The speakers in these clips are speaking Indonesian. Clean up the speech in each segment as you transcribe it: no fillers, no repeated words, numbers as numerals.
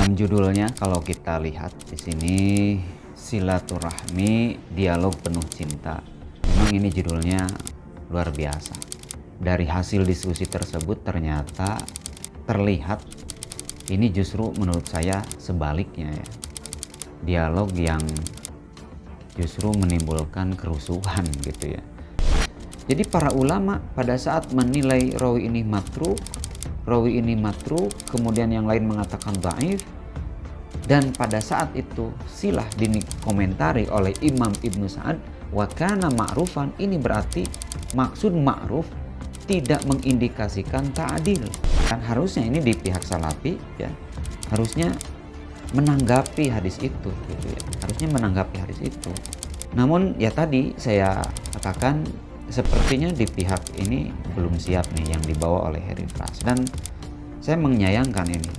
Dalam judulnya kalau kita lihat di sini silaturahmi dialog penuh cinta. Memang ini judulnya luar biasa. Dari hasil diskusi tersebut ternyata terlihat ini justru menurut saya sebaliknya ya. Dialog yang justru menimbulkan kerusuhan gitu ya. Jadi para ulama pada saat menilai rawi ini matruk, kemudian yang lain mengatakan dhaif, dan pada saat itu silah dikomentari oleh Imam Ibnu Sa'ad wa kana ma'rufan, ini berarti maksud ma'ruf tidak mengindikasikan ta'dil. Kan harusnya ini di pihak salafi ya, harusnya menanggapi hadis itu gitu ya. Harusnya menanggapi hadis itu. Namun ya tadi saya katakan sepertinya di pihak ini belum siap nih yang dibawa oleh Heri Fras, dan saya menyayangkan ini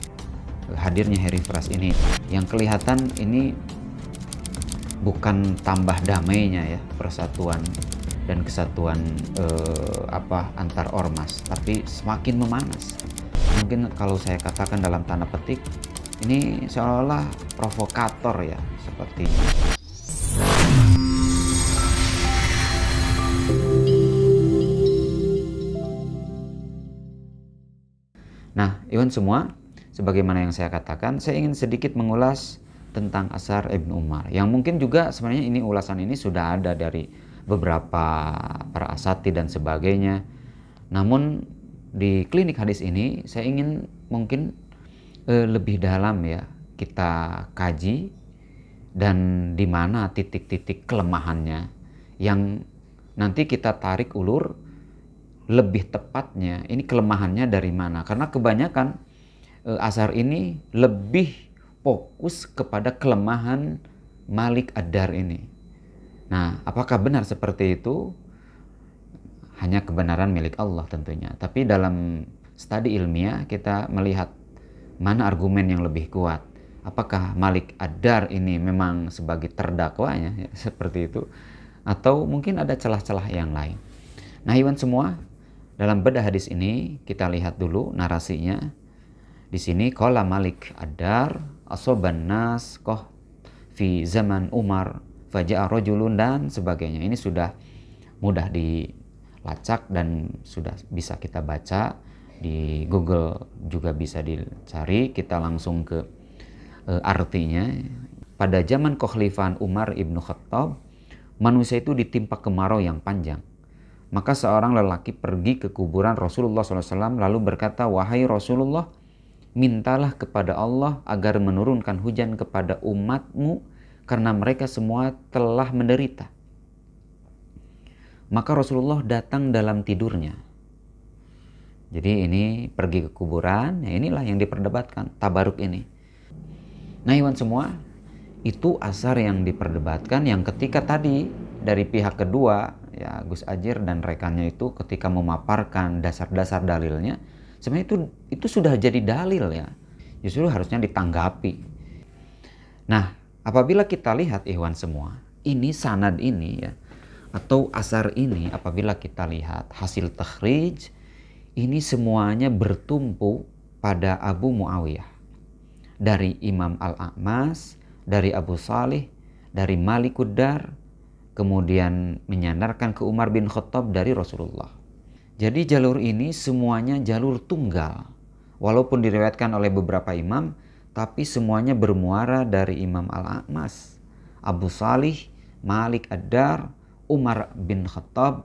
hadirnya Heri Fras ini yang kelihatan ini bukan tambah damainya ya persatuan dan kesatuan antar ormas, tapi semakin memanas. Mungkin kalau saya katakan dalam tanda petik ini seolah-olah provokator ya sepertinya. Nah, Iwan semua, sebagaimana yang saya katakan, saya ingin sedikit mengulas tentang asar Ibnu Umar. Yang mungkin juga sebenarnya ini ulasan ini sudah ada dari beberapa para asatidz dan sebagainya. Namun di klinik hadis ini saya ingin mungkin lebih dalam ya kita kaji dan di mana titik-titik kelemahannya yang nanti kita tarik ulur lebih tepatnya ini kelemahannya dari mana, karena kebanyakan asar ini lebih fokus kepada kelemahan Malik Ad-Dar ini. Nah, apakah benar seperti itu? Hanya kebenaran milik Allah tentunya, tapi dalam studi ilmiah kita melihat mana argumen yang lebih kuat. Apakah Malik Ad-Dar ini memang sebagai terdakwanya ya, seperti itu, atau mungkin ada celah-celah yang lain. Nah, Iwan semua, dalam bedah hadis ini kita lihat dulu narasinya. Di sini qala Malik Ad-Dar asoban nas koh fi zaman Umar faja'a rajulun dan sebagainya. Ini sudah mudah dilacak dan sudah bisa kita baca di Google, juga bisa dicari. Kita langsung ke artinya. Pada zaman kekhalifahan Umar ibnu Khattab, manusia itu ditimpa kemarau yang panjang. Maka seorang lelaki pergi ke kuburan Rasulullah SAW lalu berkata, "Wahai Rasulullah, mintalah kepada Allah agar menurunkan hujan kepada umatmu karena mereka semua telah menderita." Maka Rasulullah datang dalam tidurnya. Jadi ini pergi ke kuburan, ya inilah yang diperdebatkan, tabaruk ini. Nah, Iwan semua, itu asar yang diperdebatkan, yang ketika tadi dari pihak kedua ya Gus Ajir dan rekannya itu ketika memaparkan dasar-dasar dalilnya, sebenarnya itu sudah jadi dalil ya, justru harusnya ditanggapi. Nah, apabila kita lihat Ikhwan semua, ini sanad ini ya atau asar ini, apabila kita lihat hasil takhrij, ini semuanya bertumpu pada Abu Muawiyah, dari Imam Al-A'mas, dari Abu Salih, dari Malik Ad-Dar, kemudian menyandarkan ke Umar bin Khattab dari Rasulullah. Jadi jalur ini semuanya jalur tunggal. Walaupun diriwayatkan oleh beberapa imam, tapi semuanya bermuara dari Imam Al-A'mas, Abu Salih, Malik Ad-Dar, Umar bin Khattab,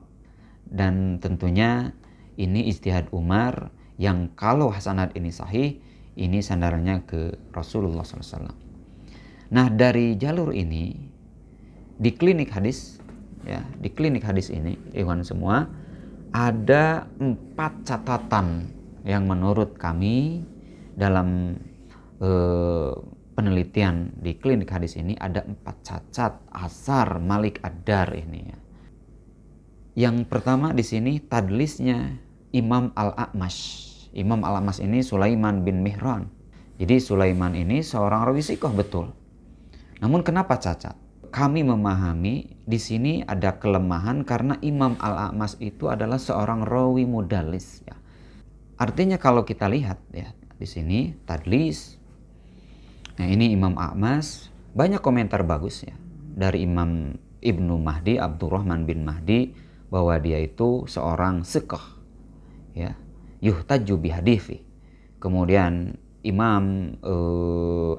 dan tentunya ini ijtihad Umar yang kalau sanad ini sahih, ini sandarannya ke Rasulullah SAW. Nah, dari jalur ini di klinik hadis ya, di klinik hadis ini Ikhwan semua, ada 4 catatan yang menurut kami dalam penelitian di klinik hadis ini ada 4 cacat asar Malik Ad-Dar ini ya. Yang pertama di sini tadlisnya Imam Al-A'mash. Imam Al-A'mash ini Sulaiman bin Mihran. Jadi Sulaiman ini seorang rawi sikoh betul. Namun kenapa cacat? Kami memahami di sini ada kelemahan karena Imam Al-A'mash itu adalah seorang rawi mudallis ya. Artinya kalau kita lihat ya di sini tadlis Nah ini Imam A'mas, banyak komentar bagus ya dari Imam Ibnu Mahdi, Abdurrahman bin Mahdi, bahwa dia itu seorang siqah ya, yuhtaju bihadithi. Kemudian Imam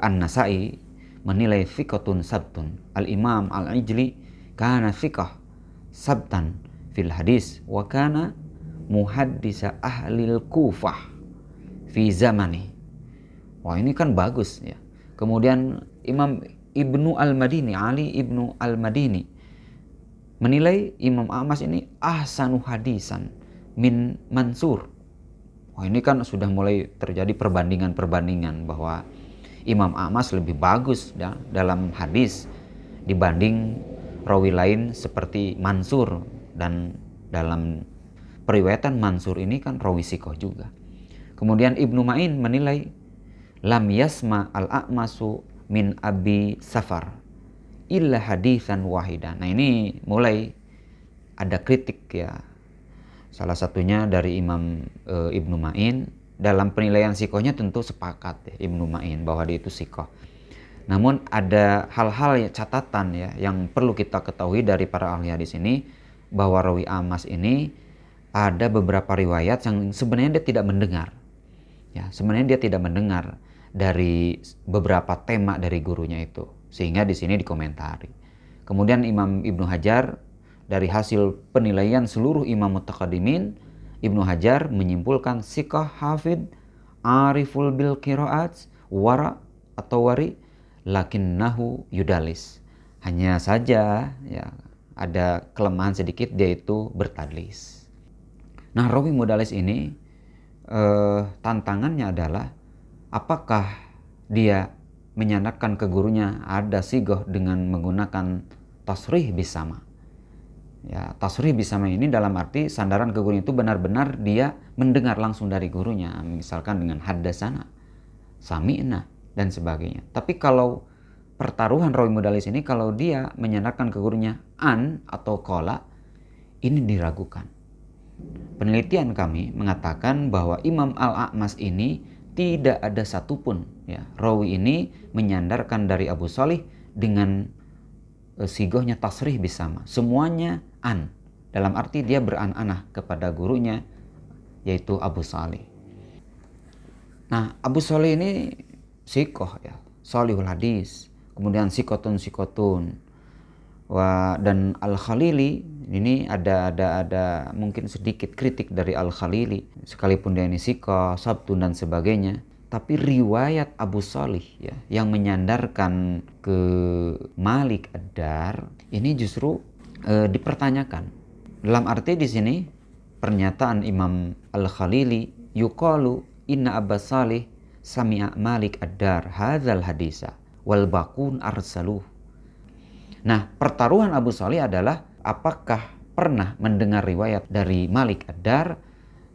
An-Nasai menilai thiqatun sabtun. Al-Imam Al-Ijli kana thiqah sabtan fil hadis wa kana muhaddisa ahlil Kufah fi zamani. Wah ini kan bagus ya. Kemudian Imam Ibnu Al-Madini, Ali Ibnu Al-Madini menilai Imam A'mas ini ahsanu hadisan min Mansur. Wah ini kan sudah mulai terjadi perbandingan bahwa Imam A'mas lebih bagus ya, dalam hadis dibanding rawi lain seperti Mansur, dan dalam periwayatan Mansur ini kan rawi sikoh juga. Kemudian Ibnu Ma'in menilai lam yasma al-A'masu min Abi Safar illa hadisan wahidan. Nah ini mulai ada kritik ya. Salah satunya dari Imam Ibnu Ma'in, dalam penilaian sikohnya tentu sepakat ya, Ibnu Ma'in bahwa dia itu sikoh. Namun ada hal-hal ya, catatan ya yang perlu kita ketahui dari para ahli hadis ini, bahwa rawi A'mas ini ada beberapa riwayat yang sebenarnya dia tidak mendengar. Ya, sebenarnya dia tidak mendengar dari beberapa tema dari gurunya itu, sehingga di sini dikomentari. Kemudian Imam Ibnu Hajar, dari hasil penilaian seluruh imam mutaqaddimin, Ibnu Hajar menyimpulkan siqah hafid ariful bil qiraat wara atau wari lakinnahu yudalis. Hanya saja ya ada kelemahan sedikit, dia itu bertadlis. Nah rawi mudalis ini tantangannya adalah apakah dia menyandarkan ke gurunya ada sigoh dengan menggunakan tasrih bisama. Ya, tasrih bisama ini dalam arti sandaran ke gurunya itu benar-benar dia mendengar langsung dari gurunya, misalkan dengan haddasana, sami'na dan sebagainya. Tapi kalau pertaruhan rawi mudalis ini, kalau dia menyandarkan ke gurunya an atau qala, ini diragukan. Penelitian kami mengatakan bahwa Imam Al-A'mas ini tidak ada satupun ya rawi ini menyandarkan dari Abu Salih dengan sigohnya tasrih bisama. Semuanya an, dalam arti dia beran-anah kepada gurunya yaitu Abu Salih. Nah Abu Salih ini sikoh ya, salihul hadis, kemudian sikotun dan Al-Khalili ini ada mungkin sedikit kritik dari Al-Khalili, sekalipun dia ini sikoh, sabtun dan sebagainya, tapi riwayat Abu Salih ya yang menyandarkan ke Malik Ad-Dar ini justru dipertanyakan. Dalam arti di sini pernyataan Imam Al-Khalili, yuqalu inna Abu Salih sami'a Malik Ad-Dar hadzal hadisa wal baqun arsaluh. Nah, pertaruhan Abu Salih adalah apakah pernah mendengar riwayat dari Malik Ad-Dar,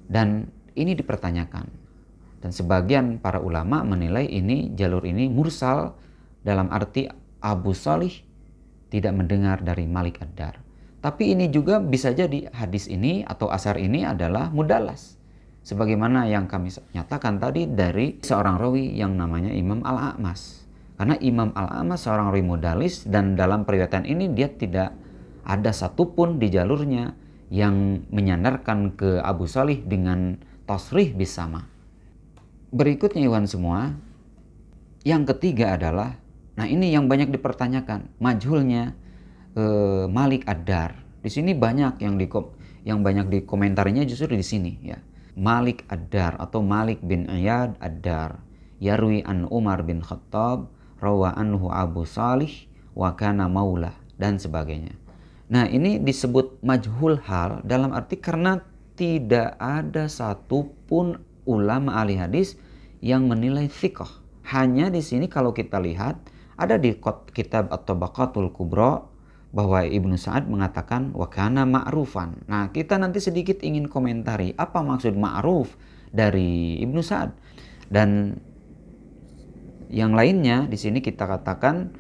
dan ini dipertanyakan. Dan sebagian para ulama menilai ini jalur ini mursal, dalam arti Abu Salih tidak mendengar dari Malik Ad-Dar. Tapi ini juga bisa jadi hadis ini atau asar ini adalah mudalas, sebagaimana yang kami nyatakan tadi dari seorang rawi yang namanya Imam Al-A'mas. Karena Imam Al-A'mas seorang rawi mudalis, dan dalam periwayatan ini dia tidak ada satupun di jalurnya yang menyandarkan ke Abu Salih dengan tasrih bisama. Berikutnya Iwan semua, yang ketiga adalah, nah ini yang banyak dipertanyakan, majhulnya Malik Ad-Dar. Di sini banyak yang banyak dikomentarinya justru di sini ya. Malik Ad-Dar atau Malik bin Iyad Ad-Dar, yarwi an Umar bin Khattab, rawa anhu Abu Salih wa kana maula dan sebagainya. Nah ini disebut majhul hal dalam arti karena tidak ada satupun ulama ahli hadis yang menilai thiqah. Hanya di sini kalau kita lihat ada di kitab At-Tabaqatul Kubra bahwa Ibnu Sa'ad mengatakan wa kana ma'rufan. Nah kita nanti sedikit ingin komentari apa maksud ma'ruf dari Ibnu Sa'ad, dan yang lainnya di sini kita katakan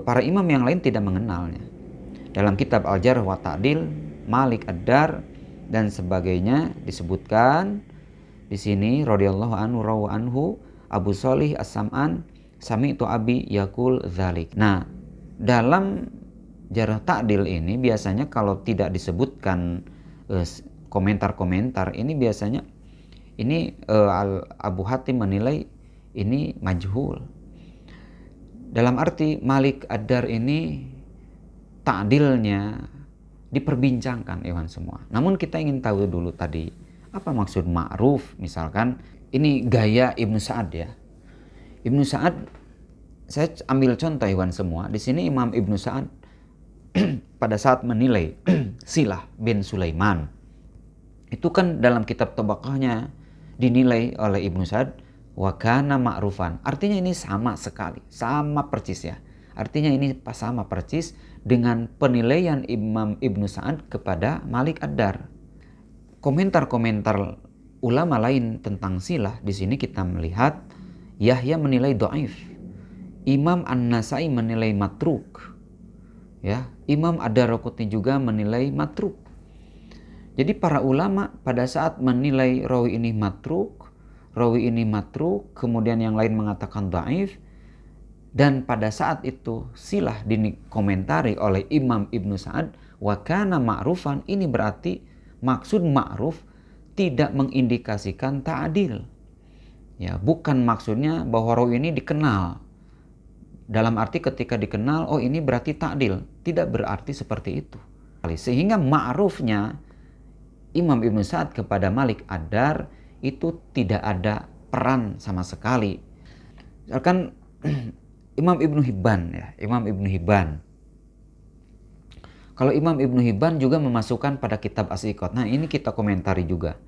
para imam yang lain tidak mengenalnya. Dalam kitab Al-Jarh wa Ta'dil, Malik Ad-Dar dan sebagainya disebutkan di sini radhiyallahu anhu rawa anhu Abu Salih As-Sam'an sami'tu abi yaqul dzalik. Nah, dalam jarh ta'dil ini biasanya kalau tidak disebutkan komentar-komentar ini biasanya ini Abu Hatim menilai ini majhul. Dalam arti Malik Ad-Dar ini ta'dilnya diperbincangkan Ikhwan semua. Namun kita ingin tahu dulu tadi apa maksud ma'ruf. Misalkan ini gaya Ibnu Sa'ad ya. Ibnu Sa'ad, saya ambil contoh Ikhwan semua. Di sini Imam Ibnu Sa'ad pada saat menilai Silah bin Sulaiman, itu kan dalam kitab Tabaqahnya dinilai oleh Ibnu Sa'ad wa kana ma'rufan. Artinya ini sama sekali, sama persis ya. Artinya ini sama persis dengan penilaian Imam Ibnu Sa'ad kepada Malik Ad-Dar. Komentar-komentar ulama lain tentang silah di sini kita melihat Yahya menilai dhaif, Imam An-Nasai menilai matruk, ya, Imam Ad-Daraqutni juga menilai matruk. Jadi para ulama pada saat menilai rawi ini matruk, kemudian yang lain mengatakan dhaif, dan pada saat itu silah dikomentari oleh Imam Ibnu Sa'ad wa kana ma'rufan, ini berarti maksud ma'ruf tidak mengindikasikan ta'dil. Ya, bukan maksudnya bahwa rawi ini dikenal. Dalam arti ketika dikenal, oh ini berarti ta'dil. Tidak berarti seperti itu. Sehingga ma'rufnya Imam Ibnu Sa'ad kepada Malik Ad-Dar itu tidak ada peran sama sekali. Misalkan Imam Ibnu Hibban ya, Imam Ibnu Hibban. Kalau Imam Ibnu Hibban juga memasukkan pada kitab As-Siqat. Nah, ini kita komentari juga.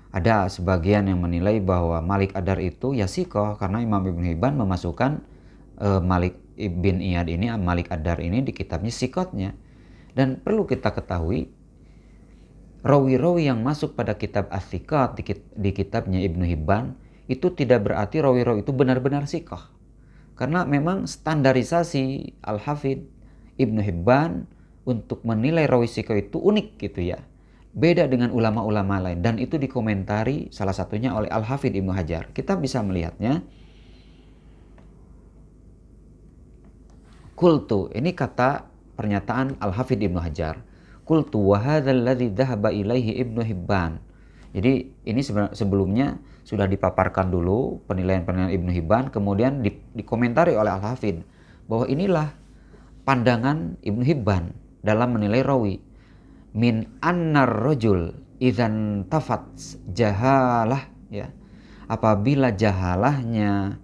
Ada sebagian yang menilai bahwa Malik Ad-Dar itu ya siqah karena Imam Ibnu Hibban memasukkan Malik bin Iyad ini, Malik Ad-Dar ini di kitabnya Siqatnya. Dan perlu kita ketahui, rawi-rawi yang masuk pada kitab As-Siqat di kitabnya Ibnu Hibban itu tidak berarti rawi-rawi itu benar-benar siqah. Karena memang standarisasi Al-Hafidh Ibnu Hibban untuk menilai rawi siqah itu unik gitu ya. Beda dengan ulama-ulama lain, dan itu dikomentari salah satunya oleh Al-Hafidh Ibnu Hajar. Kita bisa melihatnya. Qultu, ini kata pernyataan Al-Hafidh Ibnu Hajar. Qultu wa hadzal ladzi dhahaba ilaihi Ibnu Hibban. Jadi ini sebelumnya sudah dipaparkan dulu penilaian-penilaian Ibnu Hibban, kemudian dikomentari oleh Al-Hafidh bahwa inilah pandangan Ibnu Hibban dalam menilai rawi. Min annar rajul idzan tafat jahalah, ya, apabila jahalahnya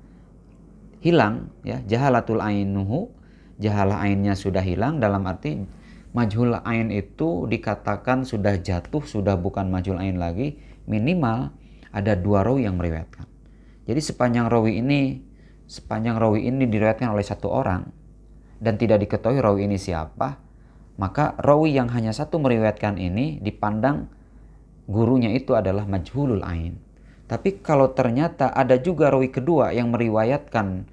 hilang, ya, jahalatul ainuhu, jahalah ainnya sudah hilang, dalam arti majhul ain itu dikatakan sudah jatuh, sudah bukan majhul ain lagi, minimal ada dua rawi yang meriwayatkan. Jadi sepanjang rawi ini diriwayatkan oleh satu orang dan tidak diketahui rawi ini siapa, maka rawi yang hanya satu meriwayatkan ini dipandang gurunya itu adalah majhulul ain. Tapi kalau ternyata ada juga rawi kedua yang meriwayatkan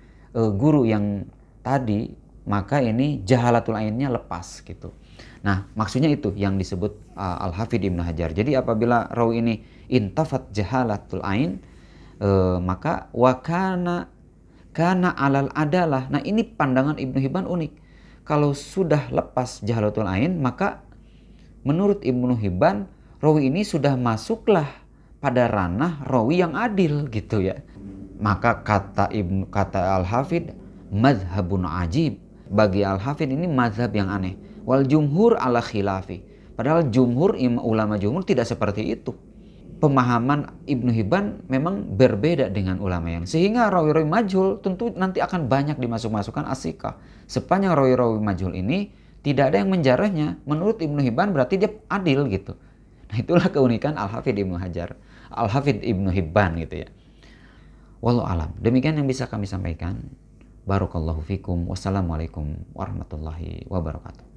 guru yang tadi, maka ini jahalatul ainnya lepas gitu. Nah, maksudnya itu yang disebut Al-Hafidh Ibnu Hajar. Jadi apabila rawi ini intafat jahalatul ain, maka wakana alal adalah. Nah, ini pandangan Ibnu Hibban unik. Kalau sudah lepas jahalatul ain, maka menurut Ibnu Hibban rawi ini sudah masuklah pada ranah rawi yang adil gitu ya. Maka kata Al-Hafidh, madhabun ajib. Bagi Al-Hafidh ini mazhab yang aneh. Wal jumhur ala khilafi. Padahal ulama jumhur tidak seperti itu. Pemahaman Ibnu Hibban memang berbeda dengan ulama yang, sehingga rawi-rawi majhul tentu nanti akan banyak dimasuk-masukkan as-siqah. Sepanjang rawi-rawi majhul ini tidak ada yang menjarahnya, menurut Ibnu Hibban berarti dia adil gitu. Nah, itulah keunikan Al-Hafidh Ibnu Hajar, Al-Hafidh Ibnu Hibban gitu ya. Wallahu alam. Demikian yang bisa kami sampaikan. Barakallahu fikum. Wassalamualaikum warahmatullahi wabarakatuh.